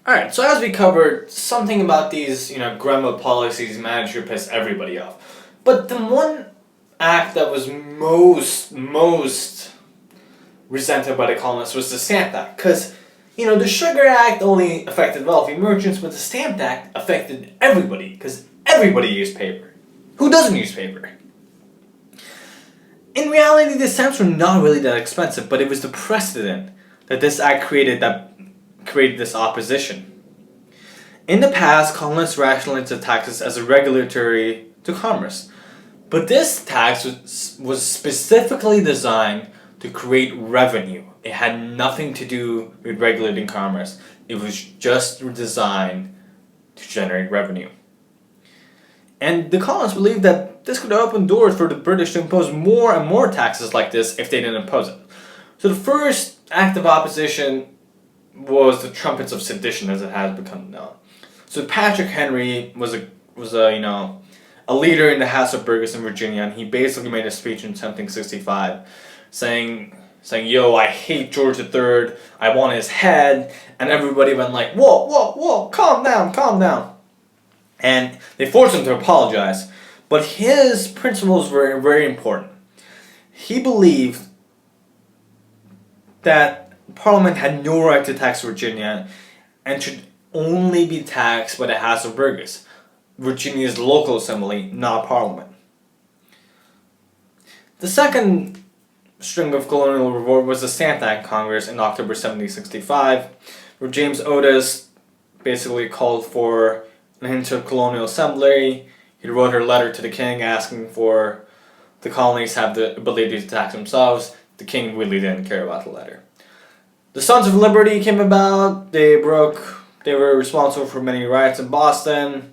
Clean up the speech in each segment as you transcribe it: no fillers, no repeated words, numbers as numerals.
Alright, so as we covered, something about these, grandma policies managed to piss everybody off. But the one act that was most resented by the colonists was the Stamp Act. Because, the Sugar Act only affected wealthy merchants, but the Stamp Act affected everybody. Because everybody used paper. Who doesn't use paper? In reality, the stamps were not really that expensive, but it was the precedent that this act created that created this opposition. In the past, colonists rationalized the taxes as a regulatory to commerce. But this tax was specifically designed to create revenue. It had nothing to do with regulating commerce. It was just designed to generate revenue. And the colonists believed that this could open doors for the British to impose more and more taxes like this if they didn't impose it. So the first act of opposition was the Trumpets of Sedition, as it has become known. So Patrick Henry was a leader in the House of Burgesses in Virginia, and he basically made a speech in 1765 saying, yo, I hate George III, I want his head, and everybody went like, whoa, calm down. And they forced him to apologize. But his principles were very important. He believed that Parliament had no right to tax Virginia and should only be taxed by the House of Burgesses, Virginia's local assembly, not Parliament. The second string of colonial revolt was the Stamp Act Congress in October 1765, where James Otis basically called for an intercolonial assembly. He wrote a letter to the king asking for the colonies to have the ability to tax themselves. The king really didn't care about the letter. The Sons of Liberty came about. They were responsible for many riots in Boston.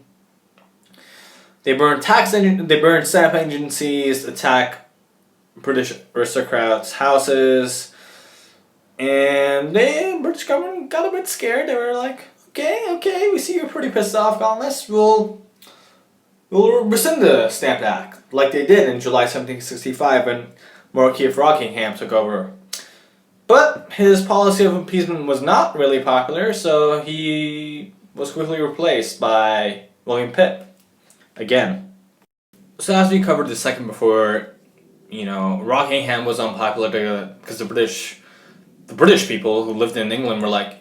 They burned stamp agencies, attacked British aristocrats' houses, and the British government got a bit scared. They were like, okay, we see you're pretty pissed off, colonists. We'll rescind the Stamp Act, like they did in July 1765 when Marquis of Rockingham took over. But his policy of appeasement was not really popular, so he was quickly replaced by William Pitt. Again. So as we covered the second before, Rockingham was unpopular because the British people who lived in England were like,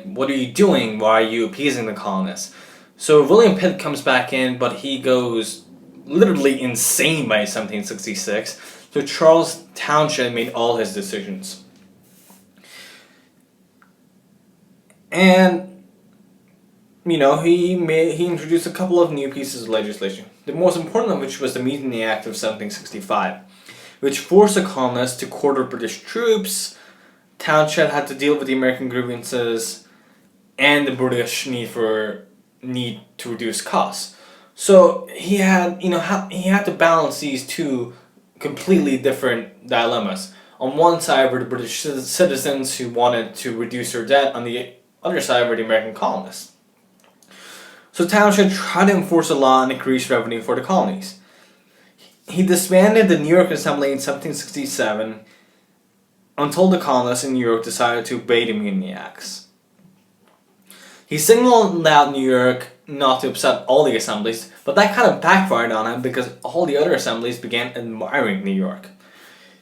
what are you doing? Why are you appeasing the colonists? So William Pitt comes back in, but he goes literally insane by 1766. So Charles Townshend made all his decisions. And, he introduced a couple of new pieces of legislation. The most important of which was the Mutiny Act of 1765, which forced the colonists to quarter British troops. Townshend had to deal with the American grievances and the British need to reduce costs. So he had to balance these two completely different dilemmas. On one side were the British citizens who wanted to reduce their debt. On the other side were the American colonists. So Townshend tried to enforce a law and increase revenue for the colonies. He disbanded the New York Assembly in 1767 until the colonists in New York decided to obey the Mutiny Acts. He signaled out New York not to upset all the assemblies, but that kind of backfired on him because all the other assemblies began admiring New York.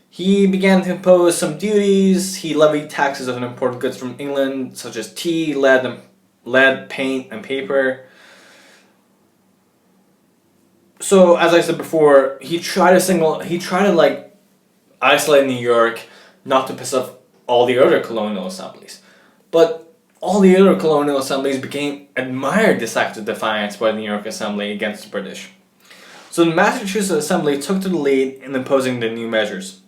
He began to impose some duties. He levied taxes on imported goods from England, such as tea, lead, paint, and paper. So, as I said before, he tried to isolate New York, not to piss off all the other colonial assemblies. But all the other colonial assemblies admired this act of defiance by the New York Assembly against the British. So the Massachusetts Assembly took to the lead in imposing the new measures.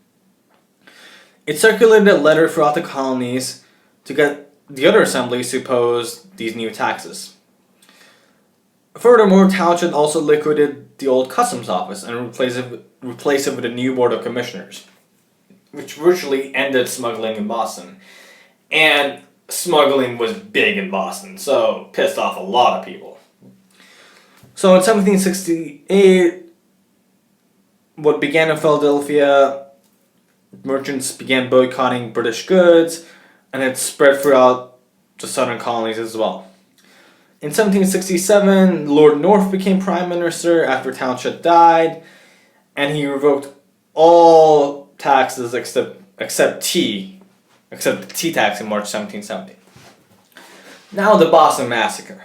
It circulated a letter throughout the colonies to get the other assemblies to oppose these new taxes. Furthermore, Townshend also liquidated the old customs office and replaced it with a new board of commissioners, which virtually ended smuggling in Boston. And smuggling was big in Boston, so pissed off a lot of people. So in 1768, what began in Philadelphia, merchants began boycotting British goods, and it spread throughout the southern colonies as well. In 1767, Lord North became Prime Minister after Townshend died, and he revoked all taxes except the tea tax in March 1770. Now the Boston Massacre.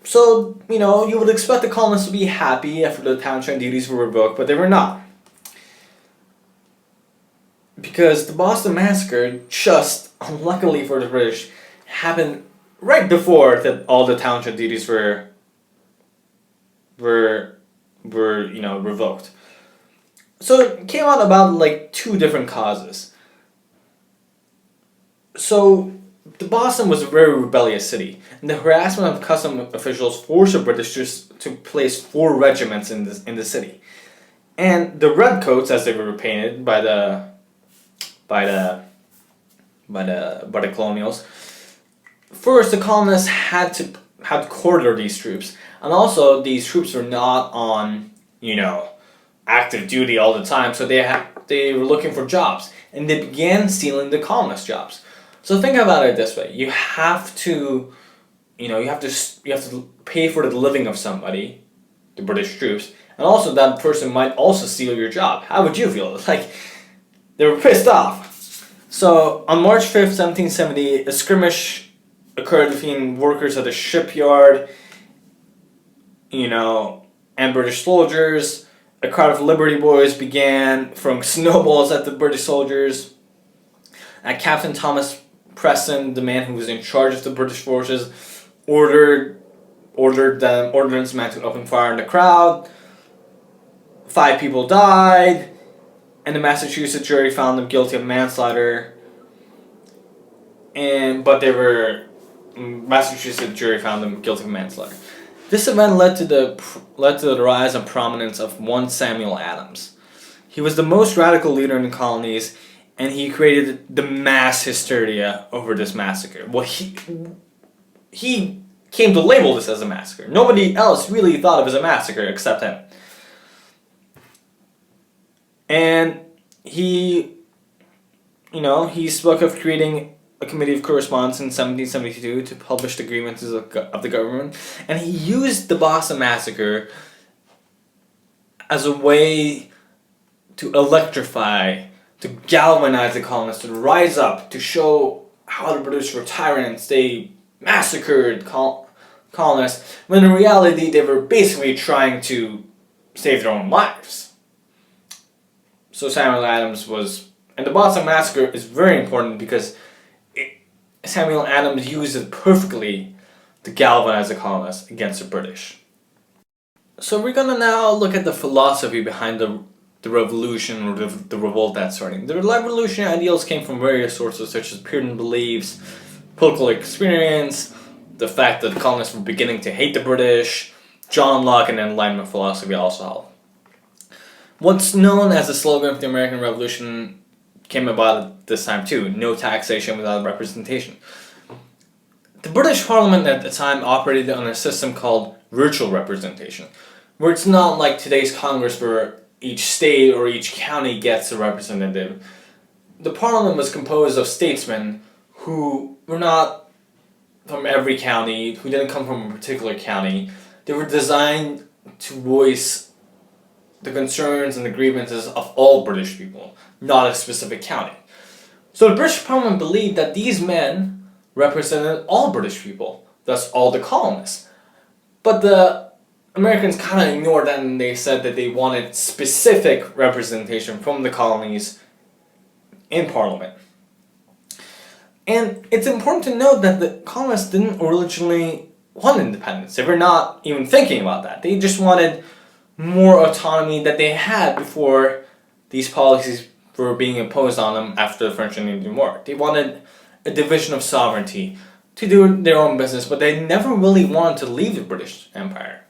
So, you would expect the colonists to be happy after the Townshend duties were revoked, but they were not. Because the Boston Massacre, just unluckily for the British, happened right before all the Townshend duties were revoked. So it came out about two different causes. So the Boston was a very rebellious city, and the harassment of custom officials forced the British to place 4 regiments in the city. And the redcoats, as they were painted by the colonials, first the colonists had to quarter these troops, and also these troops were not on active duty all the time, so they were looking for jobs, and they began stealing the colonist jobs. So think about it this way: you have to pay for the living of somebody, the British troops, and also that person might also steal your job. How would you feel? They were pissed off. So on March 5th, 1770, a skirmish occurred between workers at the shipyard, and British soldiers. A crowd of Liberty Boys began throwing snowballs at the British soldiers. And Captain Thomas Preston, the man who was in charge of the British forces, ordered his men to open fire on the crowd. 5 people died, and the Massachusetts jury found them guilty of manslaughter. Massachusetts jury found them guilty of manslaughter. This event led to the rise and prominence of one Samuel Adams. He was the most radical leader in the colonies, and he created the mass hysteria over this massacre. Well, he came to label this as a massacre. Nobody else really thought of it as a massacre except him. And he spoke of creating a committee of correspondence in 1772 to publish the grievances of the government, and he used the Boston Massacre as a way to electrify, to galvanize the colonists, to rise up, to show how the British were tyrants. They massacred colonists, when in reality they were basically trying to save their own lives. So Samuel Adams and the Boston Massacre is very important because Samuel Adams used it perfectly to galvanize the colonists against the British. So we're gonna now look at the philosophy behind the revolution, or the revolt that's starting. The revolutionary ideals came from various sources such as Puritan beliefs, political experience, the fact that the colonists were beginning to hate the British, John Locke, and Enlightenment philosophy also helped. What's known as the slogan of the American Revolution came about at this time too: no taxation without representation. The British Parliament at the time operated on a system called virtual representation, where it's not like today's Congress where each state or each county gets a representative. The Parliament was composed of statesmen who were not from every county, who didn't come from a particular county. They were designed to voice the concerns and the grievances of all British people, not a specific county. So the British Parliament believed that these men represented all British people, thus all the colonists. But the Americans kind of ignored that, and they said that they wanted specific representation from the colonies in Parliament. And it's important to note that the colonists didn't originally want independence. They were not even thinking about that. They just wanted more autonomy that they had before these policies were being imposed on them after the French and Indian War. They wanted a division of sovereignty to do their own business, but they never really wanted to leave the British Empire.